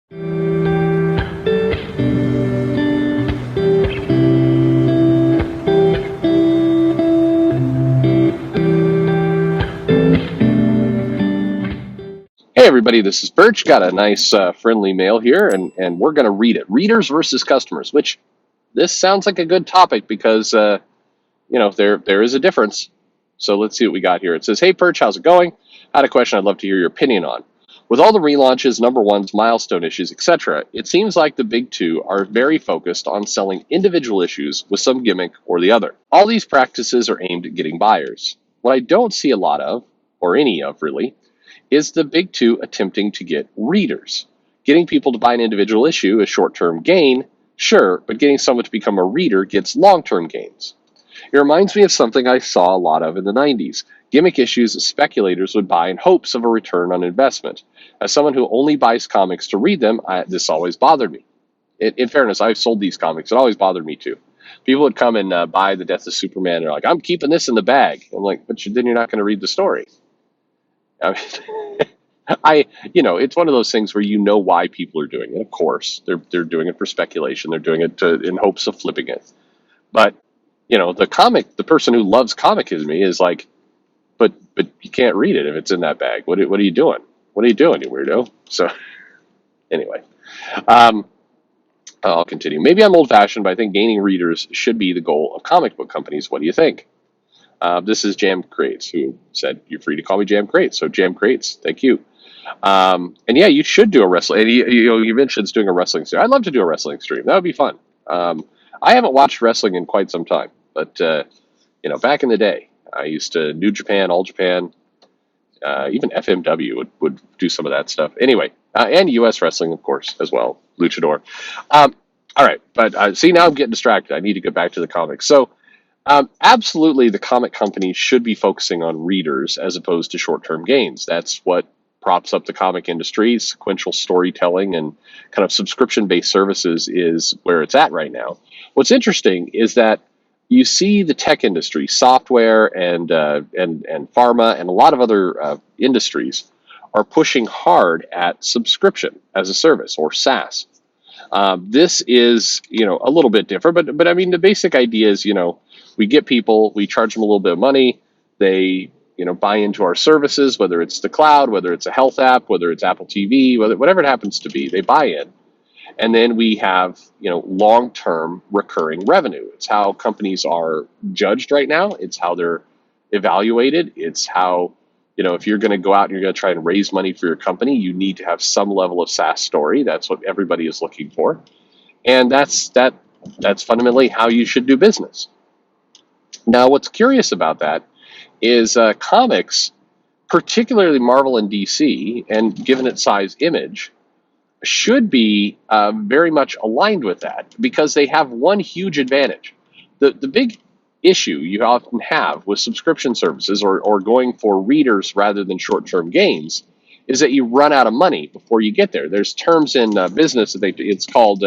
Hey everybody, this is Perch. Got a nice friendly mail here, and we're going to read it. Readers versus customers, which this sounds like a good topic because there is a difference. So let's see what we got here. It says, "Hey Perch, how's it going? I had a question I'd love to hear your opinion on. With all the relaunches, number ones, milestone issues, etc., it seems like the big two are very focused on selling individual issues with some gimmick or the other. All these practices are aimed at getting buyers. What I don't see a lot of, or any of really, is the big two attempting to get readers. Getting people to buy an individual issue is short-term gain, sure, but getting someone to become a reader gets long-term gains. It reminds me of something I saw a lot of in the 90s. Gimmick issues that speculators would buy in hopes of a return on investment. As someone who only buys comics to read them, this always bothered me. In fairness, I've sold these comics. It always bothered me too. People would come and buy The Death of Superman. And they're like, I'm keeping this in the bag. I'm like, but then you're not going to read the story. I mean, it's one of those things where you know why people are doing it. Of course, they're doing it for speculation. They're doing it in hopes of flipping it. But the person who loves comic in me is like, but you can't read it if it's in that bag. What are you doing? What are you doing, you weirdo? So anyway, um, I'll continue. Maybe I'm old-fashioned, but I think gaining readers should be the goal of comic book companies. What do you think? This is Jam Crates, who said, you're free to call me Jam Crates. So Jam Crates, thank you. And yeah, you should do a wrestling. And you mentioned doing a wrestling stream. I'd love to do a wrestling stream. That would be fun. I haven't watched wrestling in quite some time, but back in the day, I used to New Japan, All Japan, even FMW would do some of that stuff. Anyway, and U.S. wrestling, of course, as well, Luchador. All right, but see, now I'm getting distracted. I need to get back to the comics. So. Absolutely, the comic companies should be focusing on readers as opposed to short-term gains. That's what props up the comic industry. Sequential storytelling and kind of subscription-based services is where it's at right now. What's interesting is that you see the tech industry, software and pharma, and a lot of other industries are pushing hard at subscription as a service or SaaS. This is, a little bit different, but I mean, the basic idea is, we get people, we charge them a little bit of money, they, buy into our services, whether it's the cloud, whether it's a health app, whether it's Apple TV, whatever it happens to be, they buy in. And then we have, long-term recurring revenue. It's how companies are judged right now. It's how they're evaluated. It's how, if you're going to go out and you're going to try and raise money for your company, you need to have some level of SaaS story. That's what everybody is looking for. And that's fundamentally how you should do business. Now, what's curious about that is comics, particularly Marvel and DC, and given its size image, should be very much aligned with that because they have one huge advantage. The big issue you often have with subscription services or going for readers rather than short-term gains is that you run out of money before you get there. There's terms in business that it's called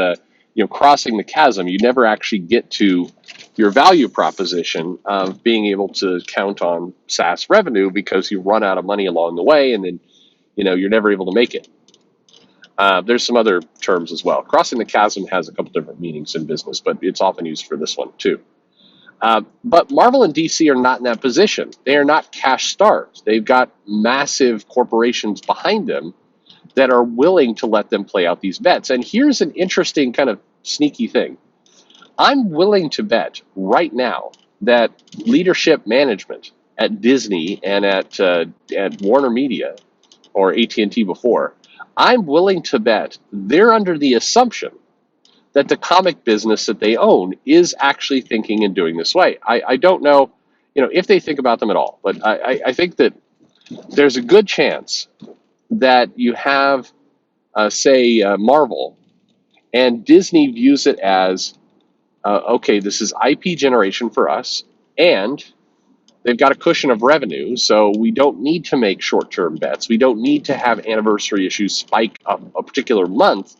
crossing the chasm. You never actually get to your value proposition of being able to count on SaaS revenue because you run out of money along the way, and then you're never able to make it. There's some other terms as well. Crossing the chasm has a couple different meanings in business, but it's often used for this one too. But Marvel and DC are not in that position. They are not cash starved. They've got massive corporations behind them that are willing to let them play out these bets. And here's an interesting kind of sneaky thing. I'm willing to bet right now that leadership management at Disney and at Warner Media or AT&T before, I'm willing to bet they're under the assumption that the comic business that they own is actually thinking and doing this way. I don't know, if they think about them at all, but I think that there's a good chance that you have, say, Marvel, and Disney views it as, okay, this is IP generation for us, and they've got a cushion of revenue, so we don't need to make short-term bets. We don't need to have anniversary issues spike up a particular month.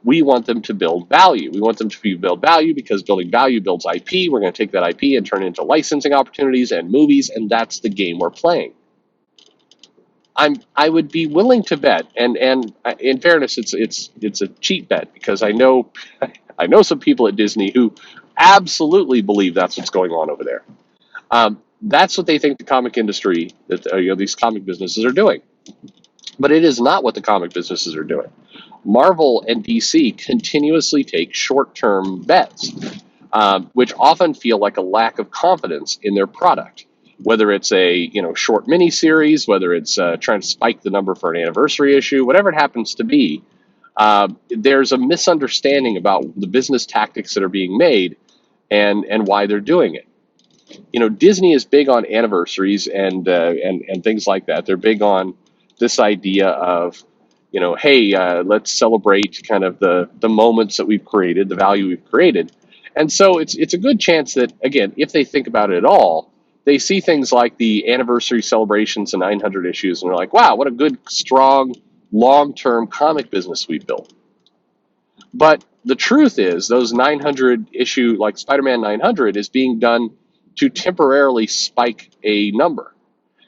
We want them to build value. We want them to build value because building value builds IP. We're going to take that IP and turn it into licensing opportunities and movies, and that's the game we're playing. I would be willing to bet, and in fairness, it's a cheap bet because I know I know some people at Disney who absolutely believe that's what's going on over there. That's what they think the comic industry, that these comic businesses are doing, but it is not what the comic businesses are doing. Marvel and DC continuously take short-term bets, which often feel like a lack of confidence in their product. Whether it's a short mini series, whether it's trying to spike the number for an anniversary issue, whatever it happens to be, there's a misunderstanding about the business tactics that are being made and why they're doing it. Disney is big on anniversaries and things like that. They're big on this idea of, hey, let's celebrate kind of the moments that we've created, the value we've created. And so it's a good chance that, again, if they think about it at all, they see things like the anniversary celebrations and 900 issues, and they're like, wow, what a good, strong, long-term comic business we've built. But the truth is, those 900 issue, like Spider-Man 900, is being done to temporarily spike a number.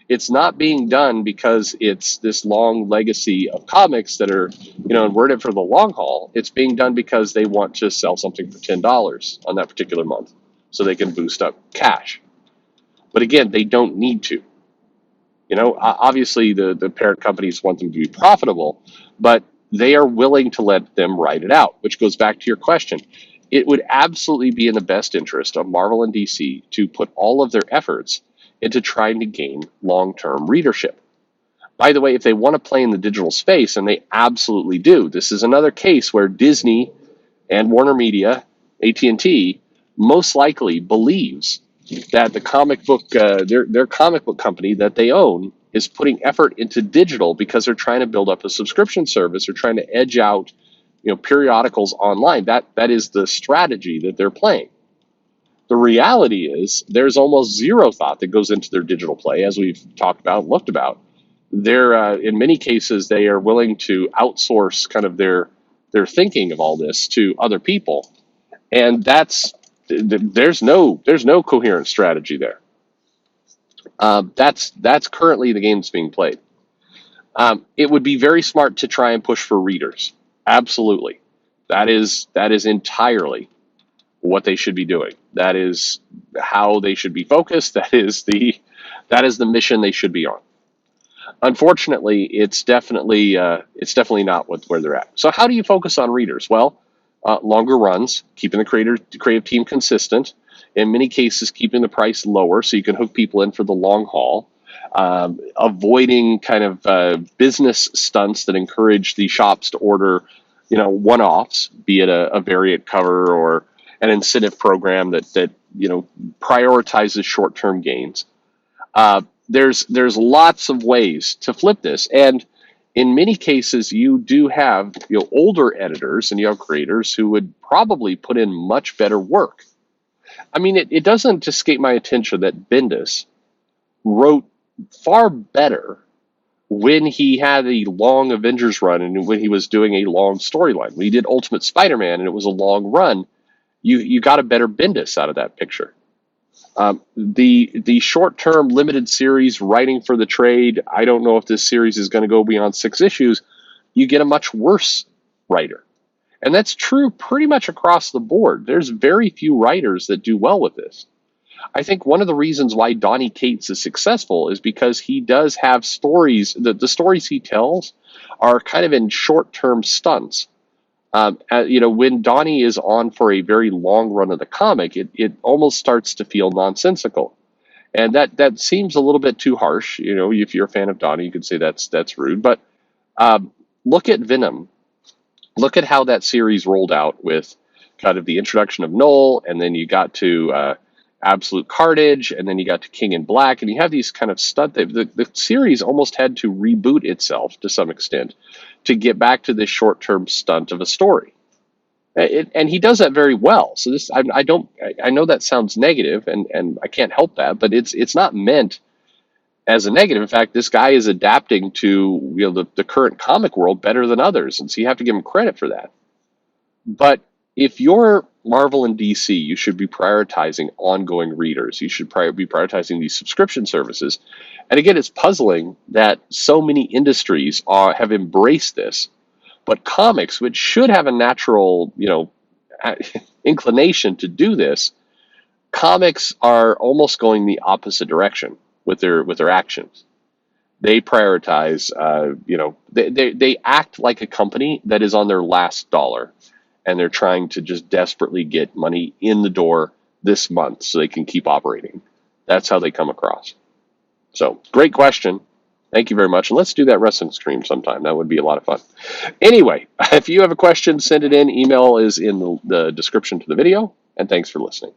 It's not being done because it's this long legacy of comics that are, and we're in it for the long haul. It's being done because they want to sell something for $10 on that particular month so they can boost up cash. But again, they don't need to. Obviously the parent companies want them to be profitable, but they are willing to let them ride it out, which goes back to your question. It would absolutely be in the best interest of Marvel and DC to put all of their efforts into trying to gain long-term readership. By the way, if they want to play in the digital space, and they absolutely do, this is another case where Disney and Warner Media, AT&T, most likely believes that the comic book, their comic book company that they own, is putting effort into digital because they're trying to build up a subscription service or trying to edge out, periodicals online. That is the strategy that they're playing. The reality is there's almost zero thought that goes into their digital play, as we've talked about and looked about. They're in many cases they are willing to outsource kind of their thinking of all this to other people, and there's no coherent strategy there. That's currently the game that's being played. It would be very smart to try and push for readers. Absolutely, that is entirely what they should be doing. That is how they should be focused. That is the mission they should be on. Unfortunately, it's definitely not where they're at. So how do you focus on readers? Well, longer runs, keeping the creative team consistent. In many cases, keeping the price lower so you can hook people in for the long haul. Avoiding kind of business stunts that encourage the shops to order, one-offs, be it a variant cover or an incentive program that prioritizes short-term gains. There's lots of ways to flip this, and in many cases, you do have older editors and you have creators who would probably put in much better work. I mean, it doesn't escape my attention that Bendis wrote far better when he had a long Avengers run and when he was doing a long storyline. When he did Ultimate Spider-Man and it was a long run, you got a better Bendis out of that picture. The short-term limited series writing for the trade, I don't know if this series is going to go beyond 6 issues, you get a much worse writer. And that's true pretty much across the board. There's very few writers that do well with this. I think one of the reasons why Donny Cates is successful is because he does have stories. The stories he tells are kind of in short-term stunts. When Donny is on for a very long run of the comic, it almost starts to feel nonsensical. And that seems a little bit too harsh. If you're a fan of Donny, you could say that's rude. But look at Venom. Look at how that series rolled out with kind of the introduction of Null, and then you got to Absolute Carnage, and then you got to King in Black, and you have these kind of the series almost had to reboot itself to some extent to get back to this short-term stunt of a story. And he does that very well. So this, I know that sounds negative, and I can't help that, but it's not meant as a negative. In fact, this guy is adapting to the current comic world better than others, and so you have to give him credit for that. But if you're Marvel and DC, you should be prioritizing ongoing readers. You should be prioritizing these subscription services. And again, it's puzzling that so many industries have embraced this, but comics, which should have a natural, inclination to do this, comics are almost going the opposite direction with their actions. They prioritize, they act like a company that is on their last dollar, and they're trying to just desperately get money in the door this month so they can keep operating. That's how they come across. So, great question. Thank you very much. And let's do that wrestling stream sometime. That would be a lot of fun. Anyway, if you have a question, send it in. Email is in the description to the video. And thanks for listening.